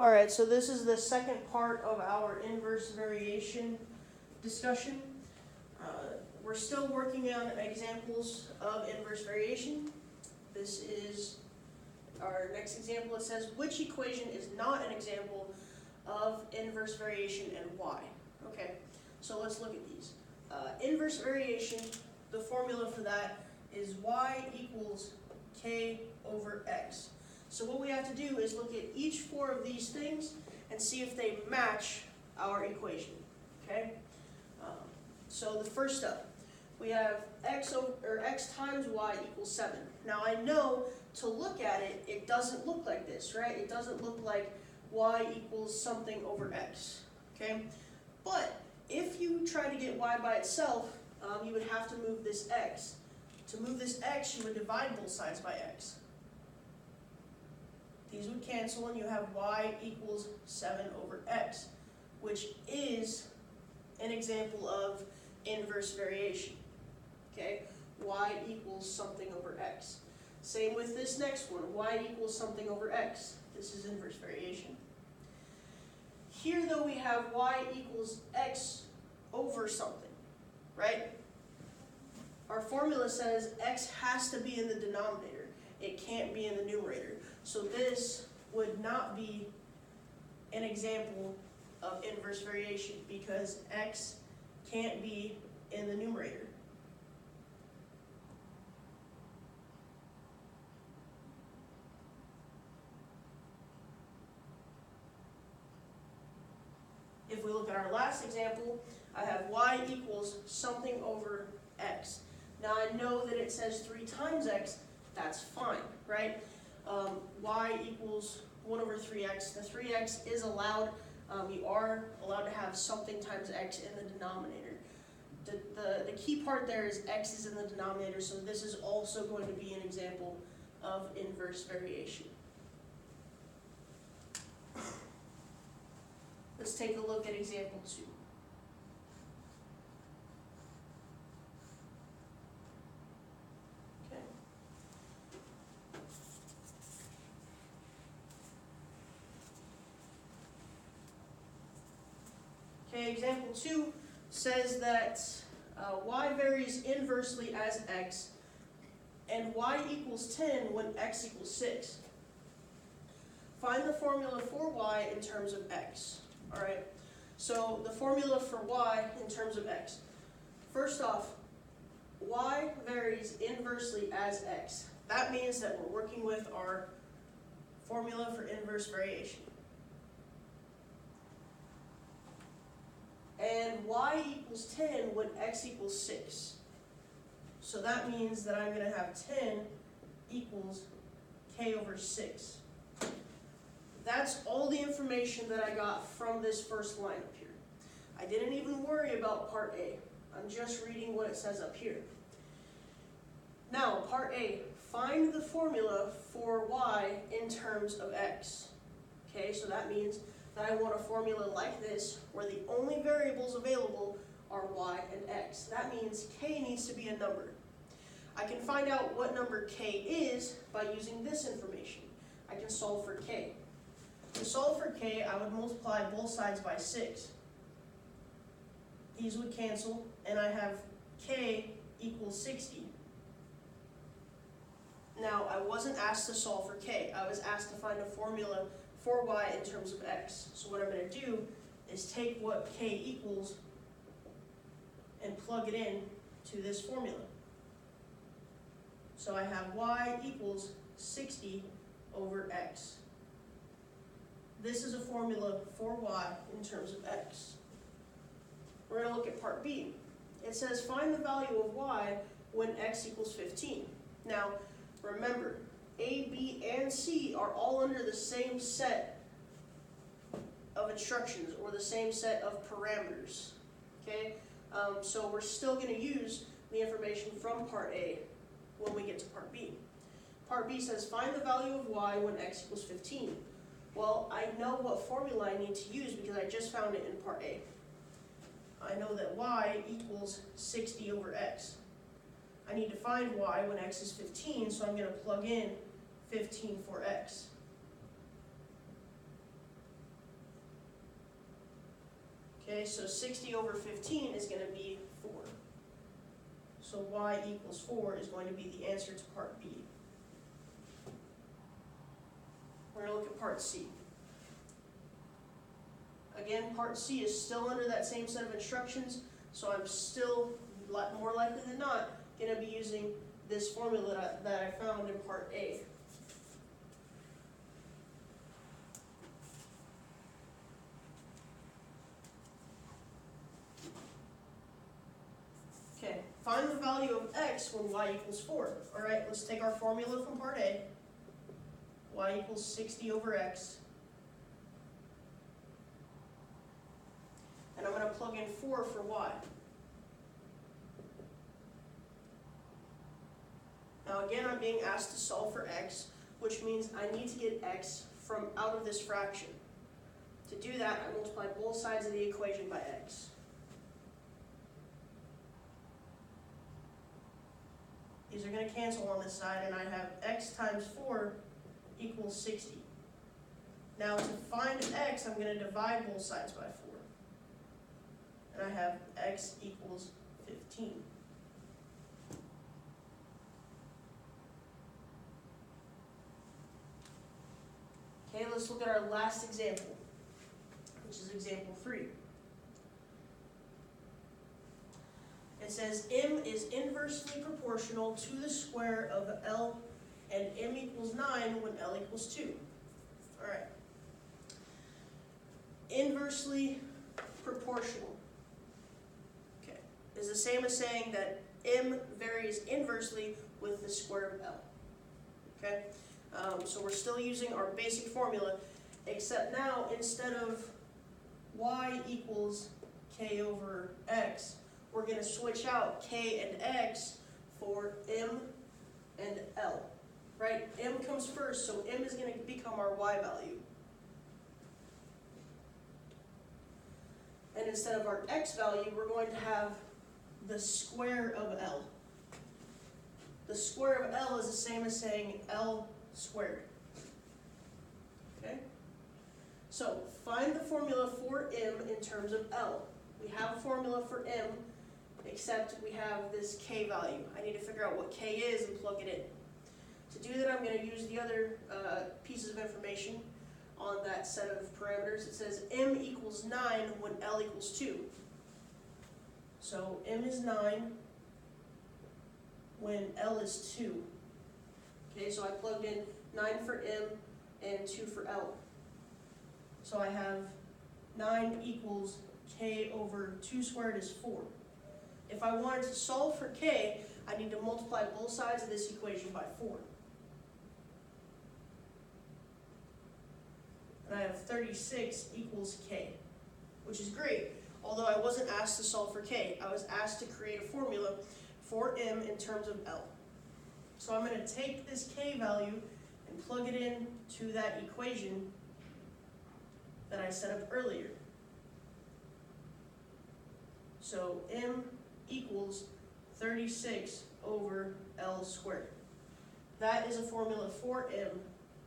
Alright, so this is the second part of our inverse variation discussion. We're still working on examples of inverse variation. This is our next example. It says, which equation is not an example of inverse variation and why? Okay, so let's look at these. Inverse variation, the formula for that is y equals k over x. So what we have to do is look at each four of these things and see if they match our equation, okay? So the first up, we have x times y equals 7. Now I know to look at it, it doesn't look like this, right? It doesn't look like y equals something over x, okay? But if you try to get y by itself, you would have to move this x. To move this x, you would divide both sides by x. These would cancel and you have y equals 7 over x, which is an example of inverse variation. Okay, y equals something over x. Same with this next one, y equals something over x. This is inverse variation. Here though we have y equals x over something, right? Our formula says x has to be in the denominator. It can't be in the numerator. So this would not be an example of inverse variation because x can't be in the numerator. If we look at our last example, I have y equals something over x. Now I know that it says 3 times x, that's fine, right? Y equals 1 over 3x. The 3x is allowed. You are allowed to have something times x in the denominator. The key part there is x is in the denominator, so this is also going to be an example of inverse variation. Let's take a look at example 2. Okay, example 2 says that y varies inversely as x, and y equals 10 when x equals 6. Find the formula for y in terms of x. All right, so the formula for y in terms of x. First off, y varies inversely as x. That means that we're working with our formula for inverse variation. And y equals 10 when x equals 6. So that means that I'm going to have 10 equals k over 6. That's all the information that I got from this first line up here. I didn't even worry about part A. I'm just reading what it says up here. Now, part A, find the formula for y in terms of x. Okay, so that means that I want a formula like this where the only variables available are y and x. That means k needs to be a number. I can find out what number k is by using this information. I can solve for k. To solve for k, I would multiply both sides by 6. These would cancel, and I have k equals 60. Now, I wasn't asked to solve for k. I was asked to find a formula for y in terms of x. So what I'm going to do is take what k equals and plug it in to this formula. So I have y equals 60 over x. This is a formula for y in terms of x. We're going to look at part B. It says find the value of y when x equals 15. Now, remember, A, B, and C are all under the same set of instructions or the same set of parameters. Okay, so we're still going to use the information from part A when we get to part B. Part B says find the value of y when x equals 15. Well, I know what formula I need to use because I just found it in part A. I know that y equals 60 over x. I need to find y when x is 15, so I'm going to plug in 15 for x. Okay, so 60 over 15 is going to be 4. So y equals 4 is going to be the answer to part B. We're going to look at part C. Again, part C is still under that same set of instructions, so I'm still, more likely than not, going to be using this formula that I found in part A. Okay, find the value of x when y equals 4. All right, let's take our formula from part A. Y equals 60 over x. And I'm going to plug in 4 for y. Now again, I'm being asked to solve for x, which means I need to get x from out of this fraction. To do that, I multiply both sides of the equation by x. These are going to cancel on this side, and I have x times 4 equals 60. Now to find x, I'm going to divide both sides by 4. And I have x equals 15. Okay, let's look at our last example, which is example 3. It says m is inversely proportional to the square of L, and m equals 9 when L equals 2. All right. Inversely proportional, okay, is the same as saying that m varies inversely with the square of L. Okay, so we're still using our basic formula, except now instead of y equals k over x, we're going to switch out k and x for m and L. Right? M comes first, so m is going to become our y value. And instead of our x value, we're going to have the square of L. The square of L is the same as saying L squared. Okay? So find the formula for m in terms of L. We have a formula for m, except we have this k value. I need to figure out what k is and plug it in. To do that, I'm going to use the other pieces of information on that set of parameters. It says m equals 9 when L equals 2. So m is 9 when L is 2. Okay, so I plugged in 9 for m and 2 for L. So I have 9 equals k over 2 squared is 4. If I wanted to solve for k, I need to multiply both sides of this equation by 4. And I have 36 equals k, which is great. Although I wasn't asked to solve for k, I was asked to create a formula for m in terms of L. So I'm going to take this k value and plug it in to that equation that I set up earlier. So m equals 36 over L squared. That is a formula for m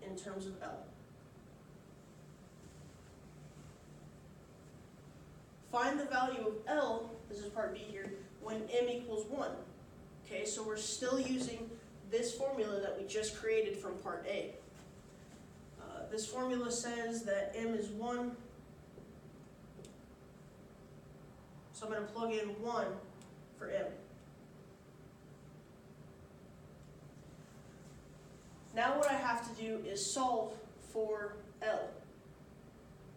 in terms of L. Find the value of L, this is part B here, when m equals 1. Okay, so we're still using this formula that we just created from part A. This formula says that m is 1, so I'm going to plug in 1 for m. Now what I have to do is solve for L,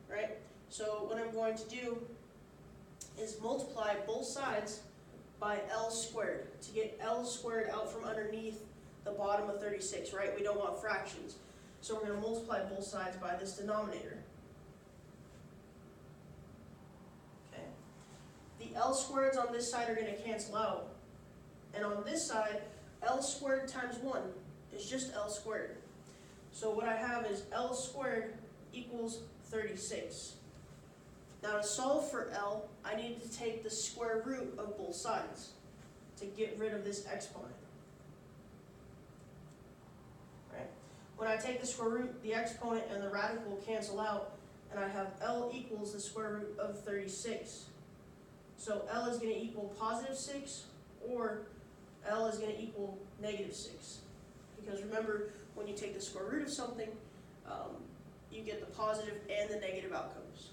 right? So what I'm going to do is multiply both sides by L squared to get L squared out from underneath the bottom of 36, right? We don't want fractions. So we're going to multiply both sides by this denominator. Okay. The L squareds on this side are going to cancel out. And on this side, L squared times 1 is just L squared. So what I have is L squared equals 36. Now to solve for L, I need to take the square root of both sides to get rid of this exponent. Right? When I take the square root, the exponent and the radical cancel out, and I have L equals the square root of 36. So L is going to equal positive 6, or L is going to equal negative 6. Because remember, when you take the square root of something, you get the positive and the negative outcomes.